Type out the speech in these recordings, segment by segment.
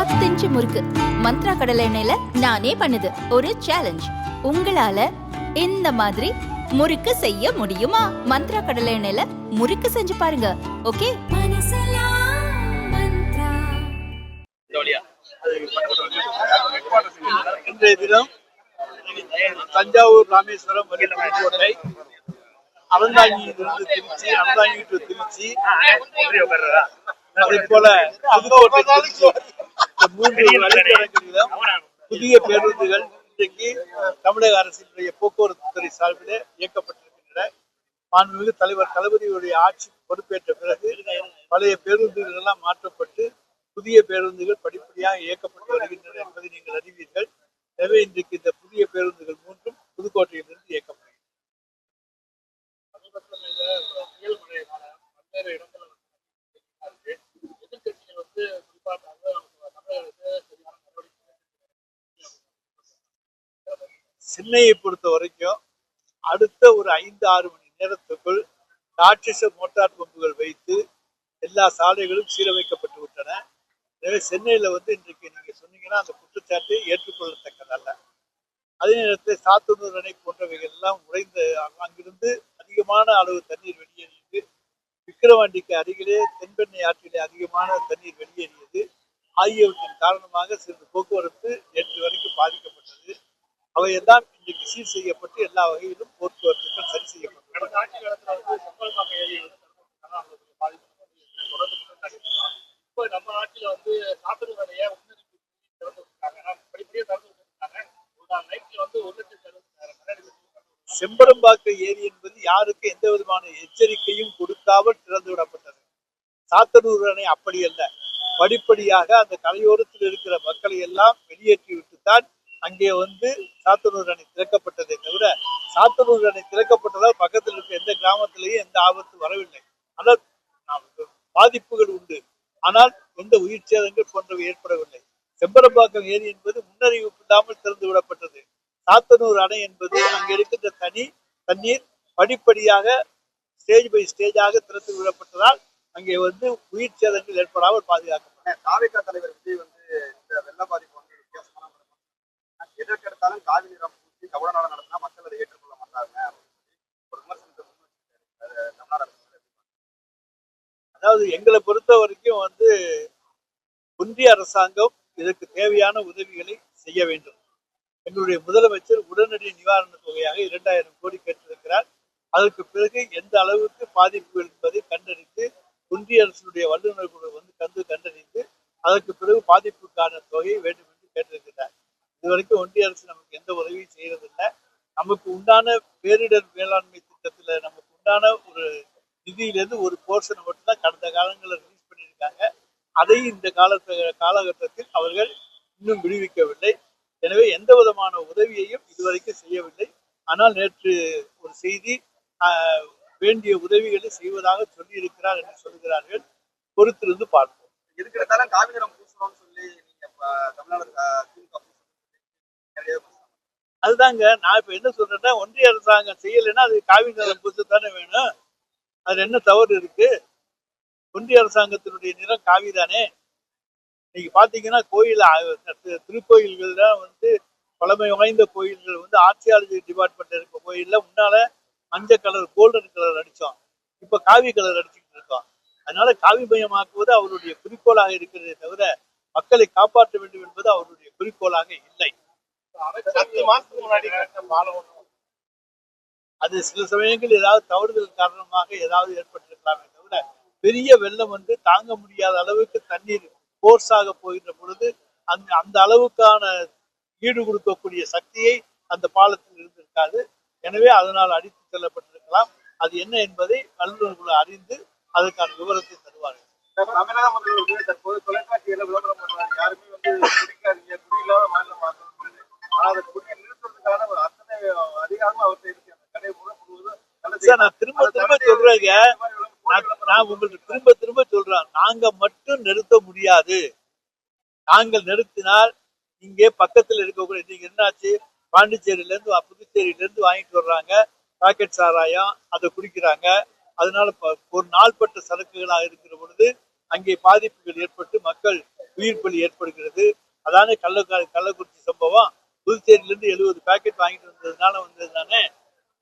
10 inch முறுக்கு மந்த்ரா கடலை எண்ணெயில நானே பண்ணுது. ஒரு சேலஞ்ச், உங்களால இந்த மாதிரி முறுக்கு செய்ய முடியுமா? மந்த்ரா கடலை எண்ணெயில முறுக்கு செஞ்சு பாருங்க. ஓகே. இன்றைய தினம் தஞ்சாவூர், ராமேஸ்வரம், புதுக்கோட்டை, அறந்தாங்கியிலிருந்து திருச்சி, அறந்தாங்கி டு திருச்சி, அதே போல மூன்று வழித்தடங்களிலும் புதிய பேருந்துகள் இன்றைக்கு தமிழக அரசினுடைய போக்குவரத்து துறை சார்பில் இயக்கப்பட்டிருக்கின்றன. மாண்புமிகு தலைவர் தளபதியுடைய ஆட்சி பொறுப்பேற்ற பிறகு பழைய பேருந்துகள் எல்லாம் மாற்றப்பட்டு புதிய பேருந்துகள் படிப்படியாக இயக்கப்பட்டு வருகின்றன என்பதை நீங்கள் அறிவீர்கள். எனவே இன்றைக்கு இந்த புதிய பேருந்துகள் மூன்றும் புதுக்கோட்டையிலிருந்து இயக்கப்படுகிறது. சென்னையை பொறுத்த வரைக்கும் அடுத்த ஒரு 5-6 மணி நேரத்துக்குள் ராட்சச மோட்டார் பம்புகள் வைத்து எல்லா சாலைகளும் சீரமைக்கப்பட்டு விட்டன. எனவே சென்னையில இன்றைக்கு நீங்க சொன்னீங்கன்னா அந்த குற்றச்சாட்டு ஏற்றுக்கொள்ளத்தக்கதல்ல. அதே நேரத்தில் சாத்தனூர் அணை போன்றவைகள் எல்லாம் உடைந்து அங்கிருந்து அதிகமான அளவு தண்ணீர் வெளியேறியது. விக்கிரவாண்டிக்கு அருகிலே தென்பெண்ணை ஆற்றிலே அதிகமான தண்ணீர் வெளியேறியது ஆகியவற்றின் காரணமாக சிறிது போக்குவரத்து நேற்று வரைக்கும் பாதிக்கப்பட்டது. அவையெல்லாம் இன்றைக்கு சீர் செய்யப்பட்டு எல்லா வகையிலும் போக்குவரத்துகள் சரி செய்யப்பட்டது. நம்ம நாட்டில் சாத்தனூர் அணையை செம்பரம்பாக்கம் ஏரி என்பது யாருக்கு எந்த விதமான எச்சரிக்கையும் கொடுக்காமல் திறந்து விடப்பட்டது. சாத்தனூர் அணை அப்படி அல்ல. படிப்படியாக அந்த கரையோரத்தில் இருக்கிற மக்களை எல்லாம் வெளியேற்றி விட்டுத்தான் அங்கே சாத்தனூர் அணை திறக்கப்பட்டதை தவிர சாத்தனூர் அணை திறக்கப்பட்டதால் பக்கத்தில் இருக்க எந்த கிராமத்திலேயும் எந்த ஆபத்து வரவில்லை. ஆனால் பாதிப்புகள் உண்டு, ஆனால் எந்த உயிர் சேதங்கள் போன்றவை ஏற்படவில்லை. செம்பரம்பாக்கம் ஏரி என்பது முன்னறிவிப்பு இல்லாமல் திறந்து விடப்பட்டது. சாத்தனூர் அணை என்பது அங்கே இருக்கின்ற தண்ணீர் படிப்படியாக ஸ்டேஜ் பை ஸ்டேஜாக திறந்து விடப்பட்டதால் அங்கே உயிர் சேதங்கள் ஏற்படாமல் பாதுகாக்கப்பட்டது. தாவேகா தலைவர் விஜய் இந்த வெள்ள பாதிப்பு வித்தியாசமான எதற்கெடுத்தாலும் காவி நிறம் பூசி கவனநாடு நடத்தினா மக்கள் அதை ஏற்றுக்கொள்ள மாட்டாங்க. ஒரு விமர்சனத்தை அதாவது எங்களை பொறுத்த வரைக்கும் ஒன்றிய அரசாங்கம் இதற்கு தேவையான உதவிகளை செய்ய வேண்டும். எங்களுடைய முதலமைச்சர் உடனடி நிவாரண தொகையாக 2000 கோடி கேட்டிருக்கிறார். அதற்கு பிறகு எந்த அளவுக்கு பாதிப்புகள் என்பதை கண்டறிந்து ஒன்றிய அரசுடைய வல்லுநர் குழு கண்டறிந்து அதற்கு பிறகு பாதிப்புக்கான தொகை வேண்டும் என்று கேட்டிருக்கிறார். இதுவரைக்கும் ஒன்றிய அரசு நமக்கு எந்த உதவியும் செய்யறதில்லை. நமக்கு உண்டான பேரிடர் மேலாண்மை திட்டத்துல நமக்கு உண்டான ஒரு நிதியிலிருந்து ஒரு போர்ஷனை மட்டும்தான் கடந்த காலங்களில் ரிலீஸ் பண்ணியிருக்காங்க. அதையும் இந்த காலகட்டத்தில் அவர்கள் இன்னும் விடுவிக்கவில்லை. எனவே எந்த விதமான உதவியையும் இதுவரைக்கும் செய்யவில்லை. ஆனால் நேற்று ஒரு செய்தி வேண்டிய உதவிகளை செய்வதாக சொல்லி இருக்கிறார் என்று சொல்கிறார்கள். பொறுத்திருந்து பார்ப்போம். இருக்கிறதால காவிரி பூசணும்னு சொல்லி நீங்க தமிழ்நாடு அதுதாங்க நான் இப்ப என்ன சொல்றேன்னா, ஒன்றிய அரசாங்கம் செய்யலைன்னா அது காவிரி நிலம் பூசத்தானே வேணும். அது என்ன தவறு இருக்கு? ஒன்றிய அரசாங்கத்தினுடைய நிறம் காவி தானே. இன்னைக்கு பாத்தீங்கன்னா கோயில் திருக்கோயில்கள் தான் பழமை வாய்ந்த கோயில்கள் ஆர்கியாலஜி டிபார்ட்மெண்ட் இருக்க கோயில்ல முன்னால மஞ்சள் கலர் கோல்டன் கலர் அடிச்சோம், இப்ப காவி கலர் அடிச்சுக்கிட்டு இருக்கோம். அதனால காவிமயமாக்குவது அவருடைய குறிக்கோளாக இருக்கிறதே தவிர மக்களை காப்பாற்ற வேண்டும் என்பது அவருடைய குறிக்கோளாக இல்லை. அது சில சமயங்கள் ஏதாவது தவறுதல் காரணமாக ஏதாவது ஏற்பட்டிருக்கலாமே தவிர பெரிய வெள்ளம் தாங்க முடியாத அளவுக்கு தண்ணீர் போர்ஸாக போகின்ற பொழுது அந்த அளவுக்கான ஈடு கொடுக்கக்கூடிய சக்தியை அந்த பாலத்தில் இருந்திருக்காது. எனவே அதனால் அடித்து செல்லப்பட்டிருக்கலாம். அது என்ன என்பதை வல்லுநர்கள் அறிந்து அதற்கான விவரத்தை தருவார்கள். தமிழக முதல்வர் தற்போது தொலைக்காட்சியில விளம்பரம் பண்றாங்க. யாருமே குடிக்காதீங்க, குடியில்லாத மாநிலம் மாற்றணும். அதை குடியை நிறுத்துறதுக்கான அத்தனை அதிகாரமும் அவர்கிட்ட இருக்கு. அந்த கடையை முழுவதும் நான் திரும்ப சொல்றேங்க, நான் உங்களுக்கு திரும்ப சொல்றேன், நாங்க மட்டும் நிறுத்த முடியாது. நாங்கள் நிறுத்தினால் இங்கே பக்கத்தில் இருக்கக்கூடிய நீங்க என்னாச்சு, பாண்டிச்சேரியில இருந்து புதுச்சேரியில இருந்து வாங்கிட்டு வர்றாங்க பாக்கெட் சாராயம், அதை குடிக்கிறாங்க. அதனால ஒரு நாள்பட்ட சரக்குகளாக இருக்கிற பொழுது அங்கே பாதிப்புகள் ஏற்பட்டு மக்கள் உயிர் பலி ஏற்படுகிறது. அதானே கள்ளக்குறிச்சி சம்பவம். புதுச்சேரியிலிருந்து 70 பாக்கெட் வாங்கிட்டு வந்ததுனால வந்தது தானே.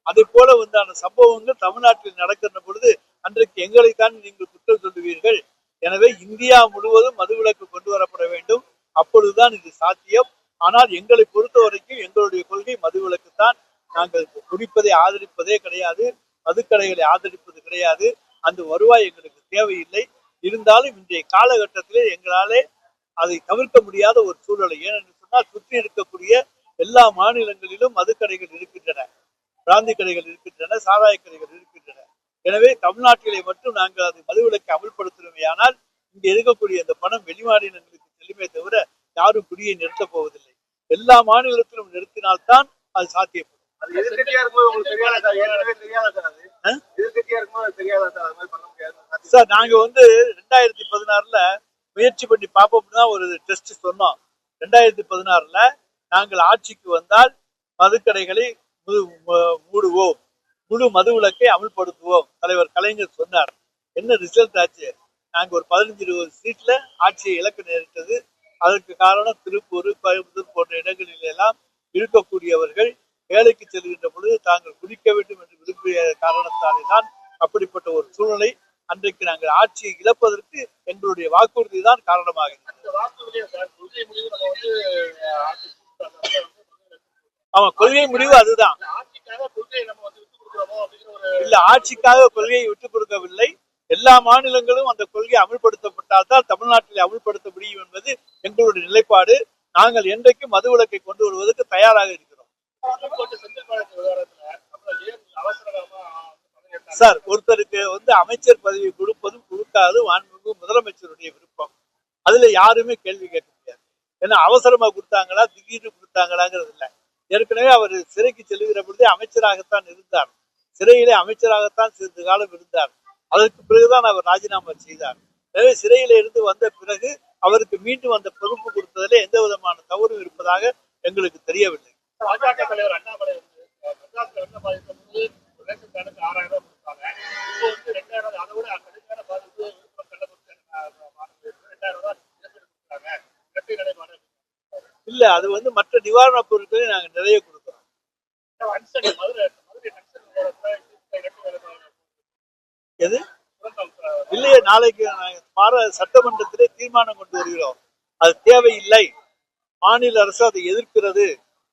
அதை போல அந்த சம்பவங்கள் தமிழ்நாட்டில் நடக்கின்ற பொழுது அன்றைக்கு எங்களைத்தான் நீங்கள் குற்றம் சொல்லுவீர்கள். எனவே இந்தியா முழுவதும் மதுவிலக்கு கொண்டு வரப்பட வேண்டும். அப்பொழுதுதான் இது சாத்தியம். ஆனால் எங்களை பொறுத்த வரைக்கும் எங்களுடைய கொள்கை மதுவிலக்கு தான். நாங்கள் குடிப்பதை ஆதரிப்பதே கிடையாது, மதுக்கடைகளை ஆதரிப்பது கிடையாது. அந்த வருவாய் எங்களுக்கு தேவையில்லை. இருந்தாலும் இன்றைய காலகட்டத்திலே எங்களாலே அதை தவிர்க்க முடியாத ஒரு சூழ்நிலை. ஏனென்று சொன்னால் சுற்றி இருக்கக்கூடிய எல்லா மாநிலங்களிலும் மதுக்கடைகள் இருக்கின்றன, பிராந்தி கடைகள் இருக்கின்றன, சாராய கடைகள் இருக்கின்றன. எனவே தமிழ்நாட்டிலே மட்டும் நாங்கள் அது மதுவிலக்கை அமல்படுத்துவோமேயானால் இங்க இருக்கக்கூடிய அந்த பணம் வெளிமாநிலங்களுக்கு செல்லுமே தவிர யாரும் குடியை நிறுத்தப் போவதில்லை. எல்லா மாநிலத்திலும் நிறுத்தினால்தான் அது சாத்தியப்படும். அது எதிர்கட்சியா இருக்கும்போது உங்களுக்கு தெரியாதா சார்? ஏற்கனவே தெரியாதா சார்? அது எதிர்கட்சியா இருக்கும்போது தெரியாதா சார்? அது மாதிரி பண்ண முடியாது சார். நாங்க 2016 முயற்சி பண்ணி பார்ப்போம்னு தான் ஒரு டெஸ்ட் சொன்னோம். 2016 நாங்கள் ஆட்சிக்கு வந்தால் மதுக்கடைகளை மூடுவோம், முழு மதுவிலக்கை அமல்படுத்துவோம் தலைவர் கலைஞர் சொன்னார். என்ன ரிசல்ட் ஆச்சு? நாங்க ஒரு 15-20 சீட்ல ஆட்சியை இழக்க நேரிட்டது. அதற்கு காரணம் திருப்பூர், கோயம்புத்தூர் போன்ற இடங்களில் எல்லாம் இருக்கக்கூடியவர்கள் வேலைக்கு செல்கின்ற பொழுது தாங்கள் குடிக்க வேண்டும் என்று விரும்பிய காரணத்தாலே தான் அப்படிப்பட்ட ஒரு சூழ்நிலை. அன்றைக்கு நாங்கள் ஆட்சியை இழப்பதற்கு எங்களுடைய வாக்குறுதி தான் காரணமாக. ஆமா, கொள்கை முடிவு அதுதான். இல்ல, ஆட்சிக்காக கொள்கையை விட்டுக் கொடுக்கவில்லை. எல்லா மாநிலங்களும் அந்த கொள்கை அமல்படுத்தப்பட்டால்தான் தமிழ்நாட்டில் அமல்படுத்த முடியும் என்பது எங்களுடைய நிலைப்பாடு. நாங்கள் என்றைக்கும் மதுவிலக்கை கொண்டு வருவதற்கு தயாராக இருக்கிறோம். சார், ஒருத்தருக்கு அமைச்சர் பதவி கொடுப்பதும் கொடுக்காது மாண்புமிகு முதலமைச்சருடைய விருப்பம். அதுல யாருமே கேள்வி கேட்க முடியாது. ஏன்னா அவசரமா கொடுத்தாங்களா, திடீர்னு கொடுத்தாங்களாங்கிறது இல்லை. ஏற்கனவே அவர் சிறைக்கு செல்லுகிற பொழுதே அமைச்சராகத்தான் இருந்தார். சிறையிலே அமைச்சராகத்தான் சிறிது காலம் இருந்தார். அதற்கு பிறகுதான் அவர் ராஜினாமா செய்தார். எனவே சிறையில இருந்து வந்த பிறகு அவருக்கு மீண்டும் அந்த பொறுப்பு கொடுத்ததிலே எந்த விதமான தவறும் இருப்பதாக எங்களுக்கு தெரியவில்லை. பாஜக தலைவர் அண்ணாமலை மெட்ராஸ்ல என்ன பாதிப்பு ரேஷன் கார்டுக்கு 6000 ரூபாய் கொடுத்தாங்க. இப்போ 2000 அதை விட கடுமையான பாதிப்பு விழுப்புரம் கள்ளக்குறிச்சி 2000 ரூபாய் கொடுத்தாங்க. இரட்டை நிலைப்பாடு இல்ல, அது மற்ற நிவாரண பொருட்களை நாங்க நிறைய கொடுக்கிறோம். எது இல்லையே, நாளைக்கு சட்டமன்றத்திலே தீர்மானம் கொண்டு வருகிறோம். அது தேவையில்லை, மாநில அரசு அதை எதிர்க்கிறது,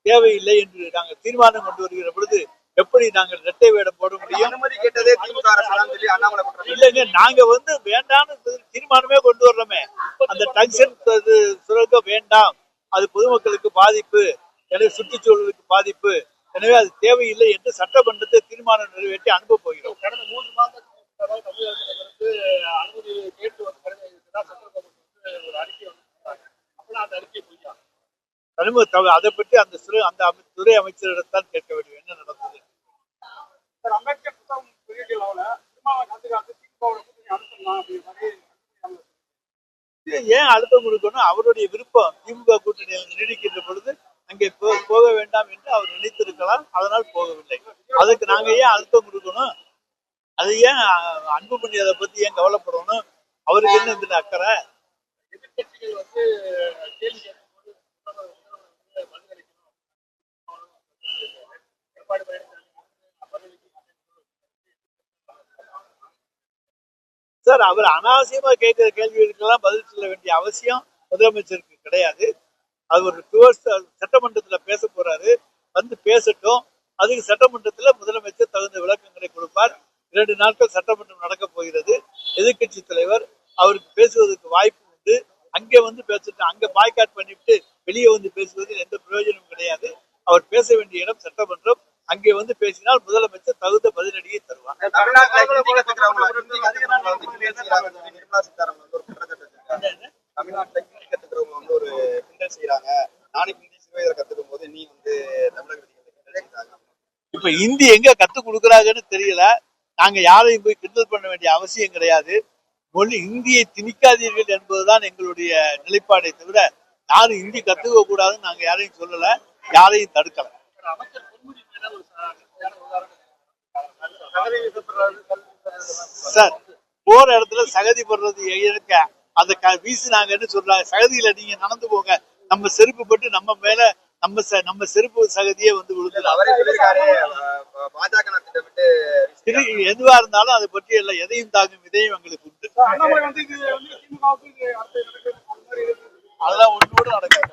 தேவையில்லை என்று நாங்கள் தீர்மானம் கொண்டு வருகிற பொழுது எப்படி நாங்கள் இரட்டை வேடம் போட முடியும்? அனுமதி கேட்டதே திமுக அரசு இல்லைங்க, நாங்க வேண்டாம்னு தீர்மானமே கொண்டு வர்றோமே. அந்த டங்ஷன் சுரங்கம் வேண்டாம், அது பொதுமக்களுக்கு பாதிப்பு, எனவே சுற்றுச்சூழலுக்கு பாதிப்பு, எனவே அது தேவையில்லை என்று சட்டமன்றத்தை தீர்மானம் நிறைவேற்றி அனுப்ப போகிறோம். கடந்த 3 மாதத்துக்கு தமிழகத்திலிருந்து அனுமதி கேட்டு ஒரு அறிக்கை அப்பெல்லாம் அந்த அறிக்கை அதை பற்றி அந்த துறை அமைச்சரிடத்தான் கேட்க வேண்டும் என்ன நடந்தது. அம்பேத்கர் புத்தகம் ஏன் அழுத்தம் கொடுக்கணும்? அவருடைய விருப்பம். திமுக கூட்டணியில் நீடிக்கின்ற பொழுது அங்கே போக வேண்டாம் என்று அவர் நினைத்திருக்கலாம், அதனால் போகவில்லை. அதுக்கு நாங்க ஏன் அழுத்தம் கொடுக்கணும்? அது ஏன் அன்புமணி அதை பத்தி ஏன் கவலைப்படணும்? அவருக்கு என்ன இந்த அக்கறை? எதிர்கட்சிகள் கேள்வி சார், அவர் அனாவசியமா கேட்கிற கேள்விகளுக்கெல்லாம் பதில் சொல்ல வேண்டிய அவசியம் முதலமைச்சருக்கு கிடையாது. அது ஒரு சட்டமன்றத்துல பேச போறாரு, பேசட்டும். அதுக்கு சட்டமன்றத்துல முதலமைச்சர் தகுந்த விளக்கங்களை கொடுப்பார். 2 நாட்கள் சட்டமன்றம் நடக்க போகிறது. எதிர்கட்சி தலைவர் அவருக்கு பேசுவதற்கு வாய்ப்பு உண்டு. அங்கே பேசிட்டு அங்க பாய்காட் பண்ணிவிட்டு வெளியே பேசுவதில் எந்த பிரயோஜனமும் கிடையாது. அவர் பேச வேண்டிய இடம் சட்டமன்றம். அங்கே பேசினால் முதலமைச்சர் தகுந்த பதிலடியை தருவார். இப்ப இந்தி எங்க கத்து கொடுக்கறாங்கன்னு தெரியல. நாங்க யாரையும் போய் கிண்டல் பண்ண வேண்டிய அவசியம் கிடையாது. மொழி இந்தியை திணிக்காதீர்கள் என்பதுதான் எங்களுடைய நிலைப்பாடை தவிர யாரும் இந்தி கத்துக்க கூடாதுன்னு நாங்க யாரையும் சொல்லல, யாரையும் தடுக்கல. சார், போற இடத்துல சகதி படுறது இருக்க அதை வீசினாங்கன்னு சொல்றாங்க. சகதியில நீங்க நடந்து போங்க, நம்ம செருப்பு பட்டு நம்ம மேல நம்ம செருப்பு சகதியே வந்து விழுந்துடும். அவரே சொல்லியிருக்காரு, பாஜக திட்டமிட்டு எதுவா இருந்தாலும் அதை பற்றி எல்லாம் எதையும் தாங்கும் இதையும் எங்களுக்கு உண்டு. அதெல்லாம் ஒன்னோடு நடக்காது.